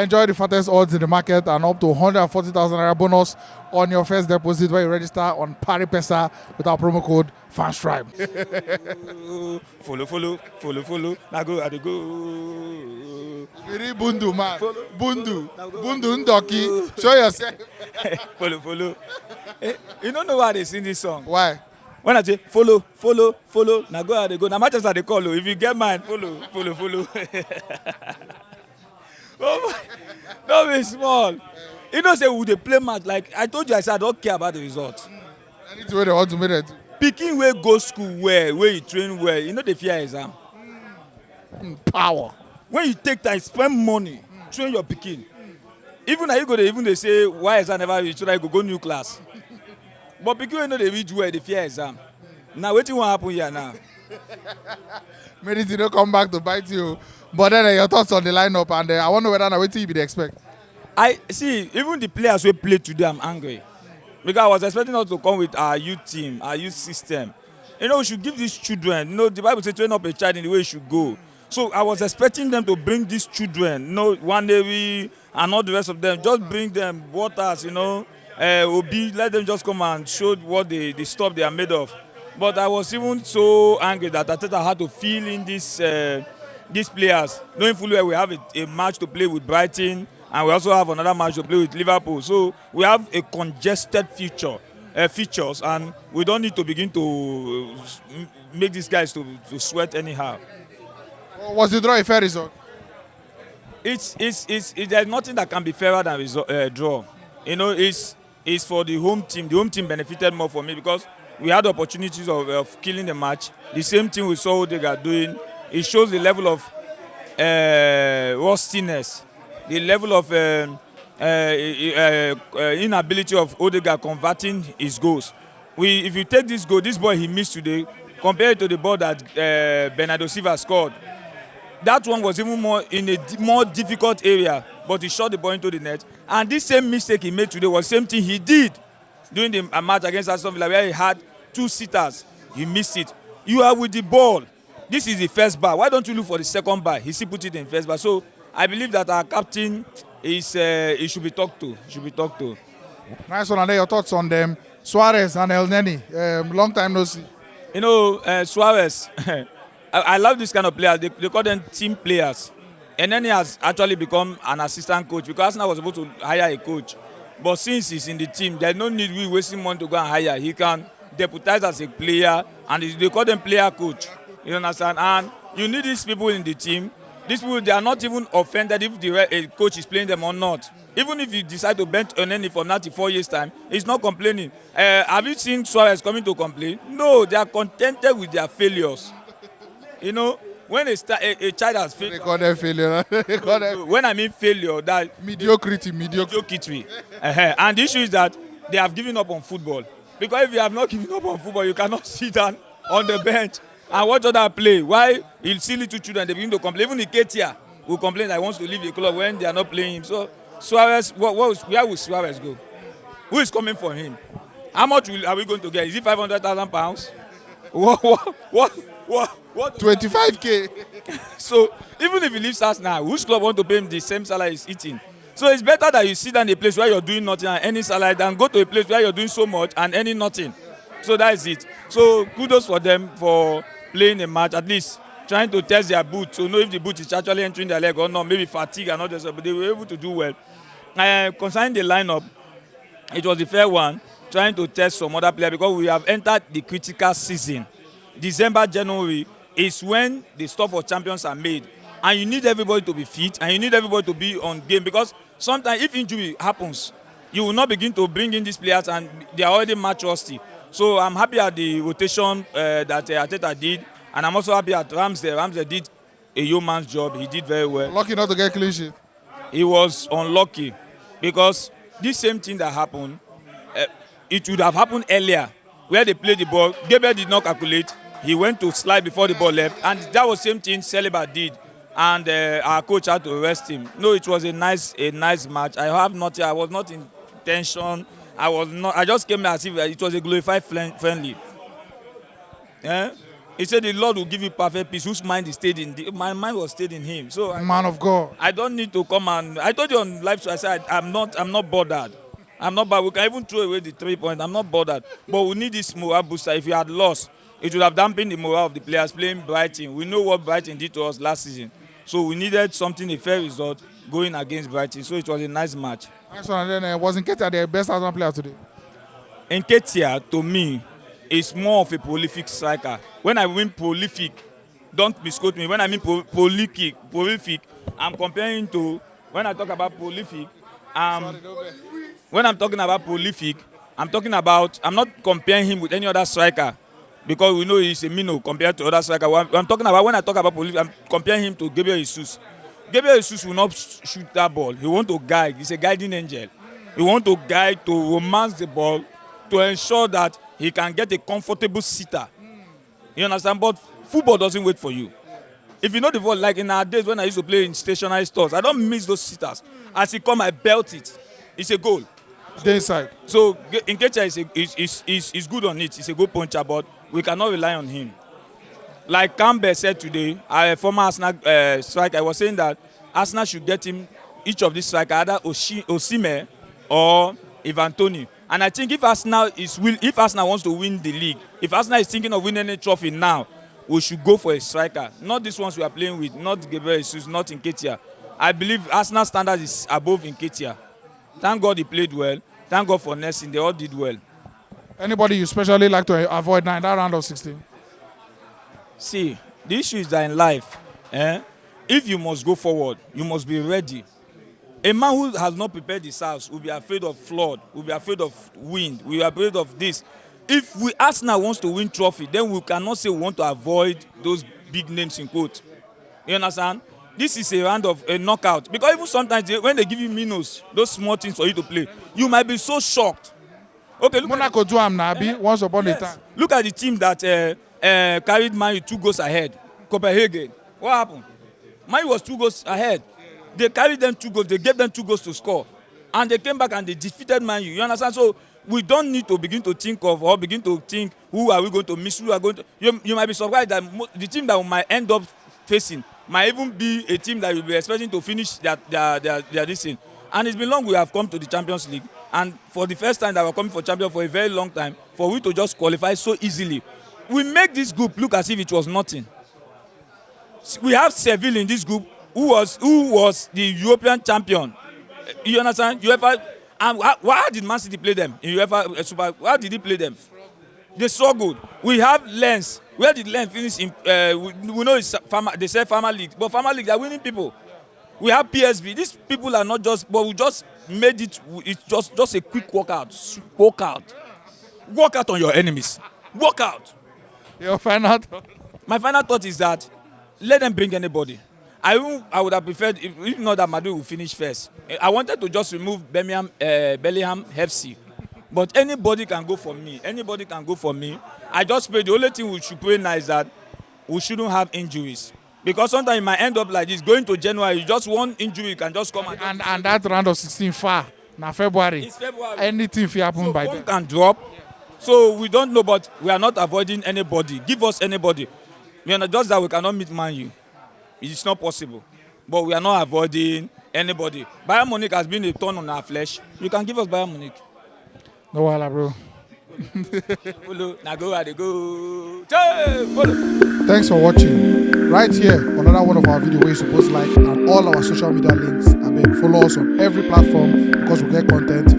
Enjoy the fattest odds in the market and up to 140,000 naira bonus on your first deposit when you register on PariPesa with our promo code FANSTRIBE. Follow. Now go, I dey go. Very bundu, man. Bundu Ndoki. Show yourself. Follow. You don't know why they sing this song? Why? When I say follow, now go, I dey go. Now Manchester they call you. If you get mine, follow. Oh my, don't be small. You know, say we dey play match. Like I told you, I said I don't care about the result. Anything where they want to make it. Pikin wey go school well, where you train well, you know they fear exam. Power. When you take time, spend money, train your pikin. Even now you go there, even they say why exam never reach, so that you go new class. But pikin wey no dey reach well, they fear exam. Now wetin wan happen here now? Maybe they don't come back to bite you. But then your thoughts on the lineup, and I wonder whether now wetin you be expect. I see, even the players who play today, I'm angry. Because I was expecting us to come with our youth team, our youth system. You know, we should give these children, you know, the Bible says train up a child in the way he should go. So I was expecting them to bring these children, you know, one day and all the rest of them, just bring them waters, you know, Obi, let them just come and show what the stuff they are made of. But I was even so angry that Ateta had to fill in these players, knowing fully well we have a match to play with Brighton, and we also have another match to play with Liverpool. So we have a congested features, and we don't need to begin to make these guys to sweat anyhow. Was the draw a fair result? There's nothing that can be fairer than draw. You know, it's for the home team. The home team benefited more for me because we had opportunities of killing the match. The same thing we saw Odegaard doing. It shows the level of rustiness, the level of inability of Odegaard converting his goals. If you take this goal, this boy he missed today, compared to the ball that Bernardo Silva scored, that one was even more in a more difficult area, but he shot the ball into the net. And this same mistake he made today was the same thing he did during the match against Aston Villa, where he had two sitters. He missed it. You are with the ball. This is the first bar. Why don't you look for the second bar? He still put it in first bar. So I believe that our captain is he should be talked to. Nice one. And then your thoughts on them, Suarez and Elneny. Long time no see. You know, Suarez. I love this kind of players. They call them team players. Elneny has actually become an assistant coach because Arsenal was supposed to hire a coach. But since he's in the team, there's no need we wasting money to go and hire. He can deputize as a player, and they call them player coach. You understand? And you need these people in the team. These people, they are not even offended if the coach is playing them or not. Even if you decide to bench Elneny for 94 years' time, he's not complaining. Have you seen Suarez coming to complain? No, they are contented with their failures. You know, when a child has failed, they call them failure. When I mean failure, that mediocrity. And the issue is that they have given up on football. Because if you have not given up on football, you cannot sit down on the bench and watch other play. Why? He'll see little children, they begin to complain. Even Iketia will complain that he wants to leave the club when they are not playing him. So Suarez, where will Suarez go? Who is coming for him? How much are we going to get? Is it £500,000? What? 25K. So even if he leaves us now, which club want to pay him the same salary he's eating? So it's better that you sit down in a place where you're doing nothing and earning salary than go to a place where you're doing so much and earning nothing. So that is it. So kudos for them for playing a match, at least trying to test their boot to know if the boot is actually entering their leg or not, maybe fatigue and all this, but they were able to do well. Concerning the lineup, it was a fair one, trying to test some other players because we have entered the critical season. December, January is when the stuff for champions are made. And you need everybody to be fit and you need everybody to be on game because sometimes if injury happens, you will not begin to bring in these players and they are already match rusty. So I'm happy at the rotation that Ateta did, and I'm also happy at Ramsey. Ramsey did a yeoman's job. He did very well. Lucky not to get clean sheet. He was unlucky because this same thing that happened, it would have happened earlier where they played the ball. Gabriel did not calculate. He went to slide before the ball left, and that was the same thing Saliba did. And our coach had to arrest him. No, it was a nice match. I have nothing. I was not in tension. I just came as if it was a glorified friendly. Yeah? He said the Lord will give you perfect peace. Whose mind is stayed in my mind was stayed in Him. So Man of God. I don't need to come and I told you on live show. I said I'm not bothered. I'm not bothered. We can even throw away the 3 points. I'm not bothered. But we need this morale booster. If you had lost, it would have dampened the morale of the players playing Brighton. We know what Brighton did to us last season. So we needed something, a fair result, going against Brighton. So it was a nice match. Nice one. And then was Nketiah the best Arsenal player today? Nketiah, to me, is more of a prolific striker. When I mean prolific, don't misquote me. When I mean prolific, I'm comparing to, when I talk about prolific, when I'm talking about prolific, I'm not comparing him with any other striker because we know he's a minnow compared to other striker. I'm talking about, when I talk about prolific, I'm comparing him to Gabriel Jesus. Gabriel Jesus will not shoot that ball. He wants to guide. He's a guiding angel. He wants to guide, to romance the ball, to ensure that he can get a comfortable sitter. You understand? But football doesn't wait for you. If you know the ball, like in our days when I used to play in stationary stores, I don't miss those sitters. As he come, I belt it. It's a goal. Day side. So Nketiah is good on it. He's a good puncher, but we cannot rely on him. Like Campbell said today, a former Arsenal striker, I was saying that Arsenal should get him, each of these strikers, either Osimhen or Ivan Toney. And I think if Arsenal wants to win the league, if Arsenal is thinking of winning any trophy now, we should go for a striker. Not these ones we are playing with, not Gabriel Jesus, not Nketiah. I believe Arsenal standard is above Nketiah. Thank God he played well. Thank God for Nelson. They all did well. Anybody you especially like to avoid now in that round of 16? See, the issue is that in life, if you must go forward, you must be ready. A man who has not prepared his house will be afraid of flood, will be afraid of wind, will be afraid of this. If Arsenal wants to win trophy, then we cannot say we want to avoid those big names in quote. You understand? This is a round of a knockout. Because even sometimes when they give you minnows, those small things for you to play, you might be so shocked. Okay, look Monaco do am Nabi once upon a time. Look at the team that carried Man U 2 goals ahead. Copenhagen. What happened? Man U was 2 goals ahead. They carried them 2 goals. They gave them 2 goals to score. And they came back and they defeated Man U. You understand? So we don't need to begin to think who are we going to miss, who are going to... You might be surprised that the team that we might end up facing might even be a team that will be expecting to finish their this thing. And it's been long we have come to the Champions League. And for the first time that we're coming for champion for a very long time, for we to just qualify so easily, we make this group look as if it was nothing. We have Seville in this group, who was the European champion. You understand? UEFA. And why did Man City play them in UEFA Super? Why did he play them? They struggled. We have Lens. Where did Lens finish in? We know it's they say Farmer League, but Farmer League, they are winning people. We have PSV. These people are not just, but we just made it. It's just a quick walkout. Walk out on your enemies. Walk out. Your final thought? My final thought is that let them bring anybody. I would have preferred if not that Madrid will finish first. I wanted to just remove Bellingham FC, but anybody can go for me. Anybody can go for me. I just pray the only thing we should pray now is that we shouldn't have injuries. Because sometimes it might end up like this, going to January, just one injury can just come and that round of 16 far. Now February. It's February. Anything will happen so by one then. can drop. So we don't know, but we are not avoiding anybody. Give us anybody. You know, just that we cannot meet Man U. It's not possible. But we are not avoiding anybody. Bayern Munich has been a thorn on our flesh. You can give us Bayern Munich. No wala, bro. Follow. Now go where they go. Follow. Thanks for watching. Right here, another one of our videos where you're supposed to like, and all our social media links. I beg, follow us on every platform because we get content